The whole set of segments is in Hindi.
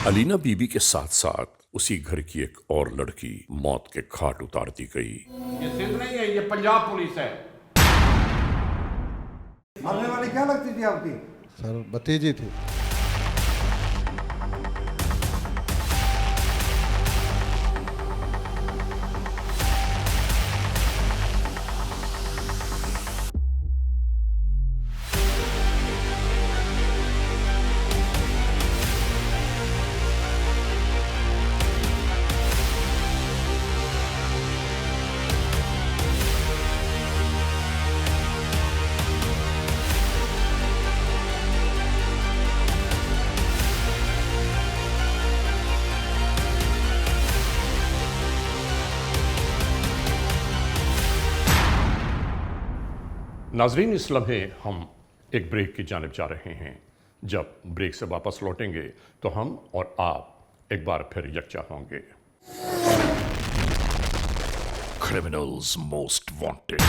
अलीना बीबी के साथ साथ उसी घर की एक और लड़की मौत के घाट उतार दी गई। ये सिंध नहीं है, ये पंजाब पुलिस है। मरने वाली क्या लगती थी आपकी? सर भतीजी थी। नाजरीन, इस लम्हे हम एक ब्रेक की जानिब जा रहे हैं। जब ब्रेक से वापस लौटेंगे तो हम और आप एक बार फिर यकजा होंगे। Criminals most wanted.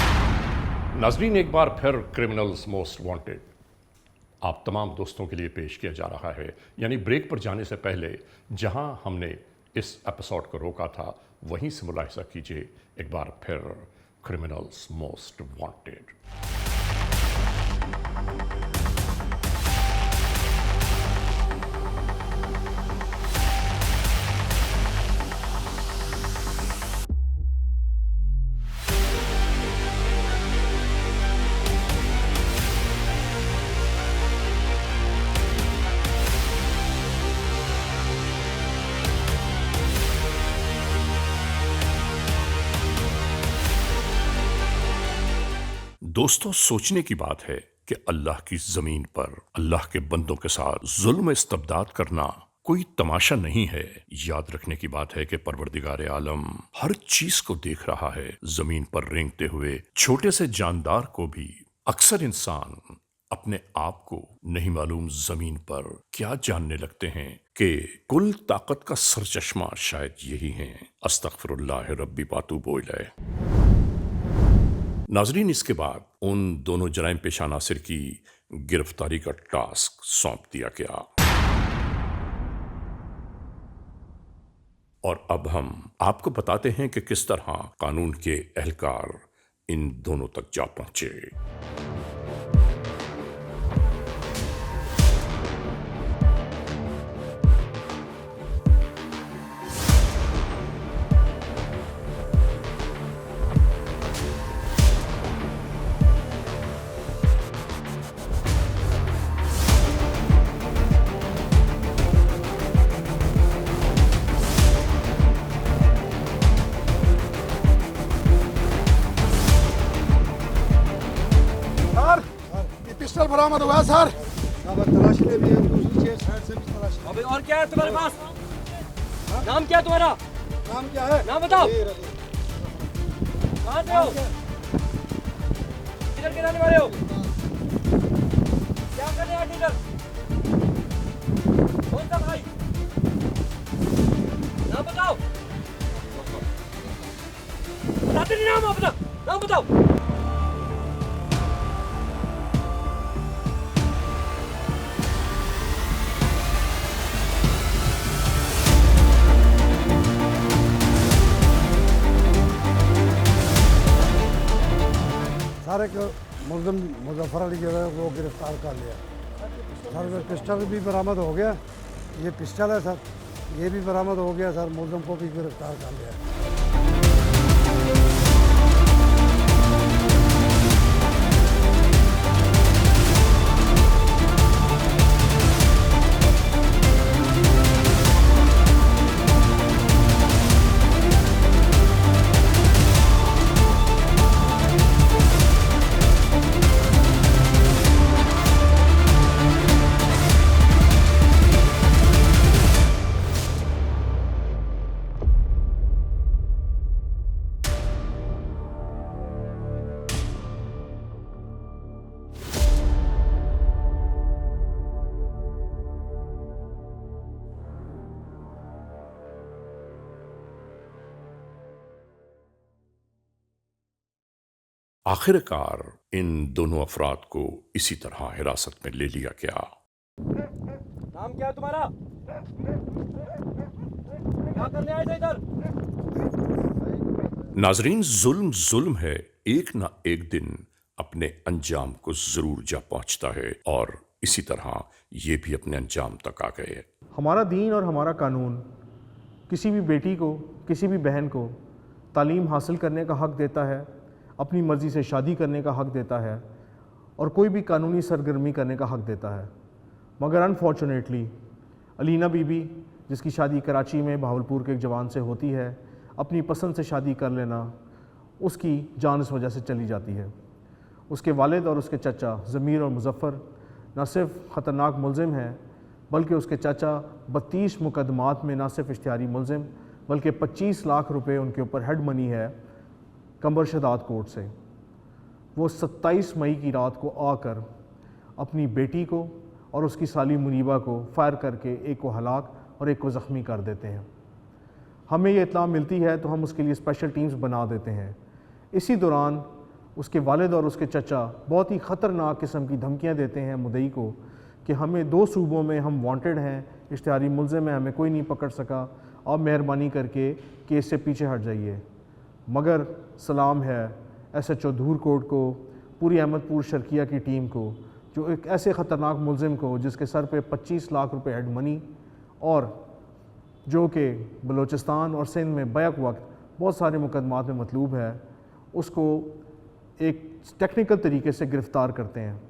नाजरीन, एक बार फिर क्रिमिनल्स मोस्ट वांटेड आप तमाम दोस्तों के लिए पेश किया जा रहा है। यानी ब्रेक पर जाने से पहले जहां हमने इस एपिसोड को रोका था वहीं से मुलाहिजा कीजिए एक बार फिर क्रिमिनल्स मोस्ट वांटेड। दोस्तों, सोचने की बात है कि अल्लाह की जमीन पर अल्लाह के बंदों के साथ जुल्म इस्तबदाद करना कोई तमाशा नहीं है। याद रखने की बात है कि परवरदिगार आलम हर चीज को देख रहा है। जमीन पर रेंगते हुए छोटे से जानदार को भी अक्सर इंसान अपने आप को नहीं मालूम जमीन पर क्या जानने लगते हैं कि कुल ताकत का सरचश्मा शायद यही है। अस्तगफिरुल्लाह रब्बी पातूबु इलैह। नाजरीन, इसके बाद उन दोनों जराइम पेशा नासिर की गिरफ्तारी का टास्क सौंप दिया गया और अब हम आपको बताते हैं कि किस तरह कानून के एहलकार इन दोनों तक जा पहुंचे। पिस्टल बरामद हुआ सर। तलाशी ले लिए, दूसरी चीज साइड से भी तलाशी। अबे और क्या है तुम्हारे पास? नाम क्या है तुम्हारा? नाम क्या है? नाम बताओ। कहाँ से हो? किधर के रहने वाले हो? क्या करने आए इधर? कौन सा भाई? नाम बताओ। बताते नहीं नाम अपना। नाम बताओ। सारे को मुलजिम मुजफ्फर अली जो है वो गिरफ्तार कर लिया। सर पिस्टल भी बरामद हो गया। ये पिस्टल है सर, ये भी बरामद हो गया सर। मुलजिम को भी गिरफ्तार कर लिया। आखिरकार इन दोनों अफराद को इसी तरह हिरासत में ले लिया गया। नाम क्या है तुम्हारा? क्या करने आए थे इधर? नाजरीन, जुल्म जुल्म है, एक ना एक दिन अपने अंजाम को जरूर जा पहुंचता है, और इसी तरह ये भी अपने अंजाम तक आ गए। हमारा दीन और हमारा कानून किसी भी बेटी को, किसी भी बहन को तालीम हासिल करने का हक़ देता है, अपनी मर्ज़ी से शादी करने का हक़ देता है और कोई भी कानूनी सरगर्मी करने का हक़ देता है। मगर अनफॉर्चुनेटली अलीना बीबी, जिसकी शादी कराची में भावलपुर के एक जवान से होती है, अपनी पसंद से शादी कर लेना उसकी जान इस वजह से चली जाती है। उसके वालिद और उसके चचा ज़मीर और मुज़फ़्फ़र न सिर्फ ख़तरनाक मुलज़िम हैं, बल्कि उसके चाचा 32 मुकदमात में न सिर्फ इश्तिहारी मुलज़िम बल्कि 25 लाख रुपए उनके ऊपर हेड मनी है कंबर शदात कोर्ट से। वो 27 मई की रात को आकर अपनी बेटी को और उसकी साली मुनीबा को फायर करके एक को हलाक और एक को ज़ख्मी कर देते हैं। हमें ये इत्तला मिलती है तो हम उसके लिए स्पेशल टीम्स बना देते हैं। इसी दौरान उसके वालिद और उसके चचा बहुत ही ख़तरनाक किस्म की धमकियाँ देते हैं मुद्दई को कि हमें 2 सूबों में हम वांटेड हैं, इश्तिहारी मुलज़िम है, हमें कोई नहीं पकड़ सका, आप मेहरबानी करके केस से पीछे हट जाइए। मगर सलाम है SHO धूरकोट को, पूरी अहमदपुर शर्किया की टीम को, जो एक ऐसे ख़तरनाक मुलज़िम को जिसके सर पे 25 लाख रुपए हेड मनी और जो कि बलूचिस्तान और सिंध में बैक वक्त बहुत सारे मुकदमात में मतलूब है, उसको एक टेक्निकल तरीके से गिरफ़्तार करते हैं।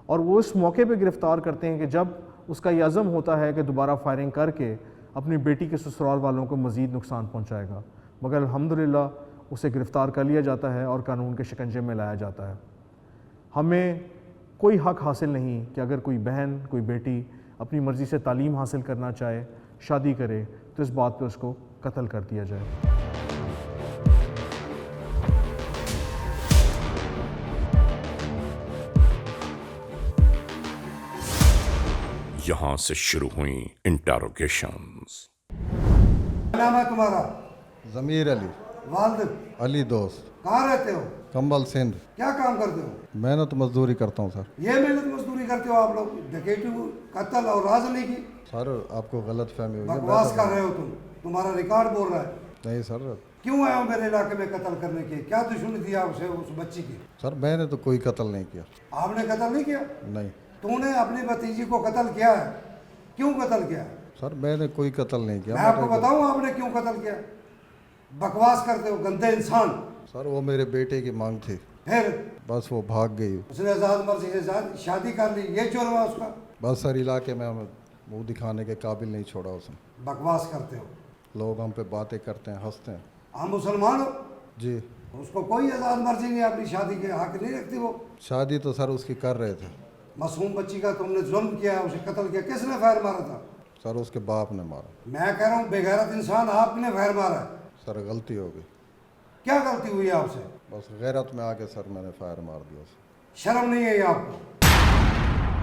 और वो इस मौके पे गिरफ़्तार करते हैं कि जब उसका ये अज़म होता है कि दोबारा फायरिंग करके अपनी बेटी के ससुराल वालों को मज़ीद नुकसान पहुंचाएगा। मगर अल्हम्दुलिल्लाह उसे गिरफ़्तार कर लिया जाता है और कानून के शिकंजे में लाया जाता है। हमें कोई हक़ हासिल नहीं कि अगर कोई बहन, कोई बेटी अपनी मर्ज़ी से तालीम हासिल करना चाहे, शादी करे, तो इस बात पे उसको कत्ल कर दिया जाए। यहां से शुरू हुई इंटेरोगेशंस। क्या नाम है तुम्हारा? ज़मीर अली, वालिद? अली दोस्त, कहाँ रहते हो? कंबल सिंध। क्या काम करते हो? मेहनत मजदूरी करता हूँ सर। ये मेहनत मजदूरी करते हो आप लोग? डकैती, कत्ल और राजनी की? सर आपको गलत फहमी हुई है। बकवास कर रहे हो तुम, तुम्हारा रिकॉर्ड बोल रहा है। नहीं सर। क्यों आए हो मेरे इलाके में कत्ल करने के? क्या दुश्मनी थी आपसे उस बच्ची की? सर मैंने तो कोई कत्ल नहीं किया। आपने कत्ल नहीं किया? नहीं। तूने अपनी भतीजी को कत्ल किया है, क्यों कत्ल किया? सर मैंने कोई कत्ल नहीं किया। मैं आपको बताऊं आपने क्यों कत्ल किया? बकवास करते हो गंदे इंसान। सर वो मेरे बेटे की मांग थी, फिर बस वो भाग गई। उसने आज़ाद मर्जी से शादी कर ली, ये जुर्म हुआ उसका? बस सर इलाके में हमें मुँह दिखाने के काबिल नहीं छोड़ा उसने। बकवास करते हो। लोग हम पे बातें करते हैं, हंसते हैं। आप मुसलमान हो? जी। उसको कोई आज़ाद मर्जी नहीं, अपनी शादी के हक नहीं रखती वो। शादी तो सर उसकी कर रहे थे। मासूम बच्ची का तुमने जुल्म किया, उसे कत्ल किया। किसने फायर मारा था? सर उसके बाप ने मारा। मैं कह रहा हूँ बेगैरत इंसान, आपने फायर मारा है। सर गलती हो गई। क्या गलती हुई आपसे? बस गैरत में आके सर मैंने फायर मार दिया उसे। शर्म नहीं है आपको?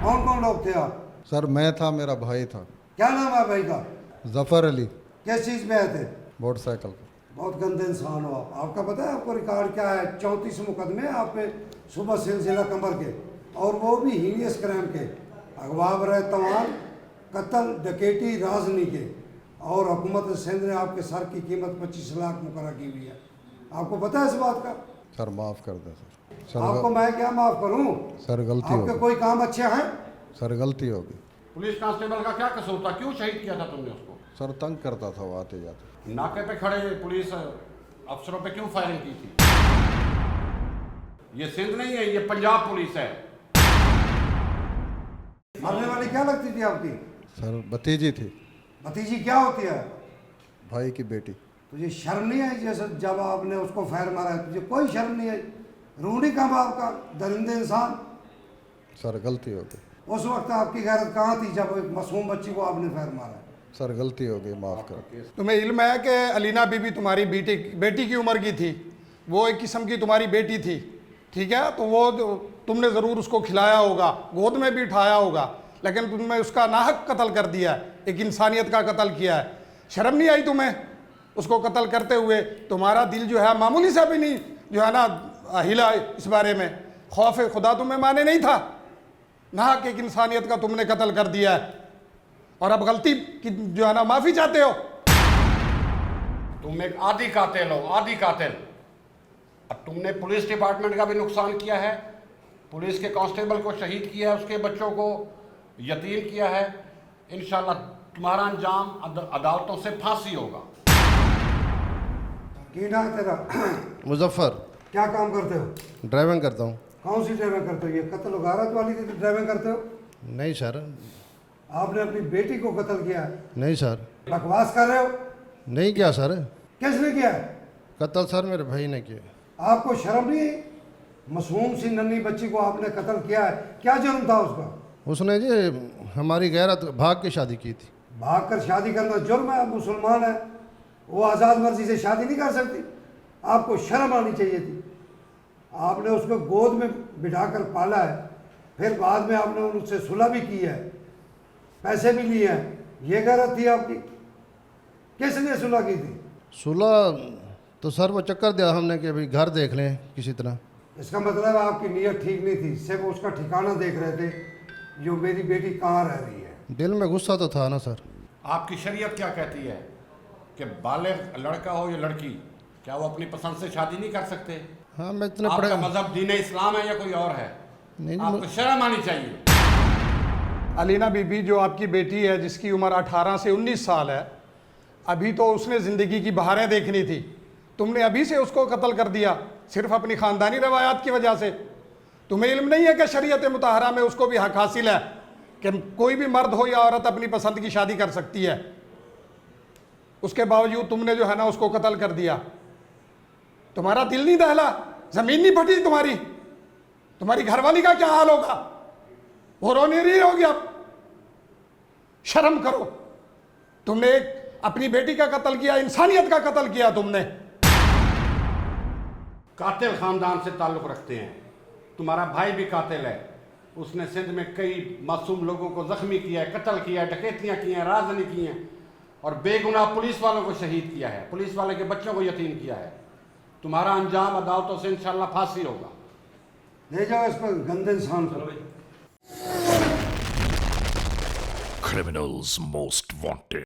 कौन कौन लोग थे आप? सर मैं था, मेरा भाई था। क्या नाम है भाई का? जफ़र अली। किस चीज़ में आए थे? मोटरसाइकिल पर। बहुत गंदे इंसान हो आप। आपका पता है आपको रिकॉर्ड क्या है? 34 मुकदमे आप पे सुबह सिलसिला कमर के, और वो भी हीनियस क्राइम के, अगवा बरए तवान, कत्ल, डकैती, राजनी के। और हुकूमत सिंध ने आपके सर की कीमत 25 लाख मुकर्रर की हुई है। आपको पता है इस बात का? सर माफ़ कर दें सर। आपको मैं क्या माफ़ करूं? सर गलती हो आपके गई। कोई काम अच्छे हैं? सर गलती हो गई। पुलिस कांस्टेबल का क्या कसूर था? क्यों शहीद किया था तुमने उसको? सर तंग करता था वो आते जाते। नाके पे खड़े पुलिस अफसरों पे क्यों फायरिंग की थी? ये सिंध नहीं है, ये पंजाब पुलिस है। मरने वाली क्या लगती थी आपकी? सर भतीजी थी। भतीजी क्या होती है? भाई की बेटी। तुझे शर्म नहीं आई? जैसे जब आपने उसको फायर मारा है, तुझे कोई शर्म नहीं आई? रूढ़ी कहाँ आपका दरिंदे इंसान? सर गलती हो गई। उस वक्त आपकी गैरत कहाँ थी जब एक मासूम बच्ची को आपने फायर मारा? सर गलती हो गई, माफ़ कर। तुम्हें इल्म है कि अलीना बीबी तुम्हारी बेटी की उम्र की थी, वो एक किस्म की तुम्हारी बेटी थी, ठीक है? तो वो तुमने ज़रूर उसको खिलाया होगा, गोद में भी उठाया होगा, लेकिन तुमने उसका नाहक कत्ल कर दिया है, एक इंसानियत का कत्ल किया है। शर्म नहीं आई तुम्हें उसको कत्ल करते हुए? तुम्हारा दिल जो है मामूली सा भी नहीं जो है ना हिला इस बारे में? खौफ खुदा तुम्हें माने नहीं था? नाहक एक इंसानियत का तुमने कत्ल कर दिया है। और अब गलती की जो है ना माफी चाहते हो। तुम एक आदि कातिल हो, आदि कातिल। अब तुमने पुलिस डिपार्टमेंट का भी नुकसान किया है, पुलिस के कांस्टेबल को शहीद किया है, उसके बच्चों को यतीम किया है। इंशाल्लाह तुम्हारा अंजाम अदालतों से फांसी होगा। की ना है तेरा? मुजफ्फर, क्या काम करते हो? ड्राइविंग करता हूँ। कौन सी ड्राइविंग करते हो? ये कत्ल गारत वाली की ड्राइविंग करते हो? नहीं सर, आपने अपनी बेटी को कत्ल किया है? नहीं सर, बकवास कर रहे हो? नहीं किया सर। किसने किया है? कत्ल सर मेरे भाई ने किया। आपको शर्म नहीं आई? मासूम सी नन्ही बच्ची को आपने कत्ल किया है, क्या जुर्म था उसका? उसने जी हमारी गैरत भाग के शादी की थी। भाग कर शादी करना जुर्म है? मुसलमान है, वो आज़ाद मर्जी से शादी नहीं कर सकती? आपको शर्म आनी चाहिए थी। आपने उसको गोद में बिठाकर पाला है, फिर बाद में आपने उनसे सुलह भी की है, पैसे भी लिए हैं, ये गैरत थी आपकी? किसने सुलह की थी? सुलह तो सर वो चक्कर दिया हमने कि अभी घर देख लें किसी तरह। इसका मतलब आपकी नीयत ठीक नहीं थी, सिर्फ उसका ठिकाना देख रहे थे, जो मेरी बेटी कहाँ रह रही है। दिल में गुस्सा तो था ना सर। आपकी शरीयत क्या कहती है कि बालिग लड़का हो या लड़की, क्या वो अपनी पसंद से शादी नहीं कर सकते? हाँ, मैं इतने आपका पढ़े मजहब दीन इस्लाम है या कोई और है? नहीं, आपको शर्म आनी चाहिए। अलीना बीबी जो आपकी बेटी है, जिसकी उम्र 18 से 19 साल है, अभी तो उसने ज़िंदगी की बहारें देखनी थी, तुमने अभी से उसको कत्ल कर दिया सिर्फ अपनी ख़ानदानी रवायात की वजह से। तुम्हें इल्म नहीं है कि शरीयत मुताहरा में उसको भी हक हासिल है कि कोई भी मर्द हो या औरत अपनी पसंद की शादी कर सकती है। उसके बावजूद तुमने जो है ना उसको कत्ल कर दिया। तुम्हारा दिल नहीं दहला, ज़मीन नहीं फटी तुम्हारी? तुम्हारी घरवाली का क्या हाल होगा? वो रोने नहीं होगी। अब शर्म करो, तुमने एक अपनी बेटी का कत्ल किया, इंसानियत का कत्ल किया तुमने। कातिल खानदान से ताल्लुक़ रखते हैं, तुम्हारा भाई भी कातिल है। उसने सिंध में कई मासूम लोगों को ज़ख्मी किया है, कत्ल किया है, डकैतियाँ की हैं, राजनी की हैं, और बेगुनाह पुलिस वालों को शहीद किया है, पुलिस वाले के बच्चों को यतीम किया है। तुम्हारा अंजाम अदालतों से इंशाल्लाह फांसी होगा। ले जाओ इस पर गंदे इंसान को। Criminals most wanted.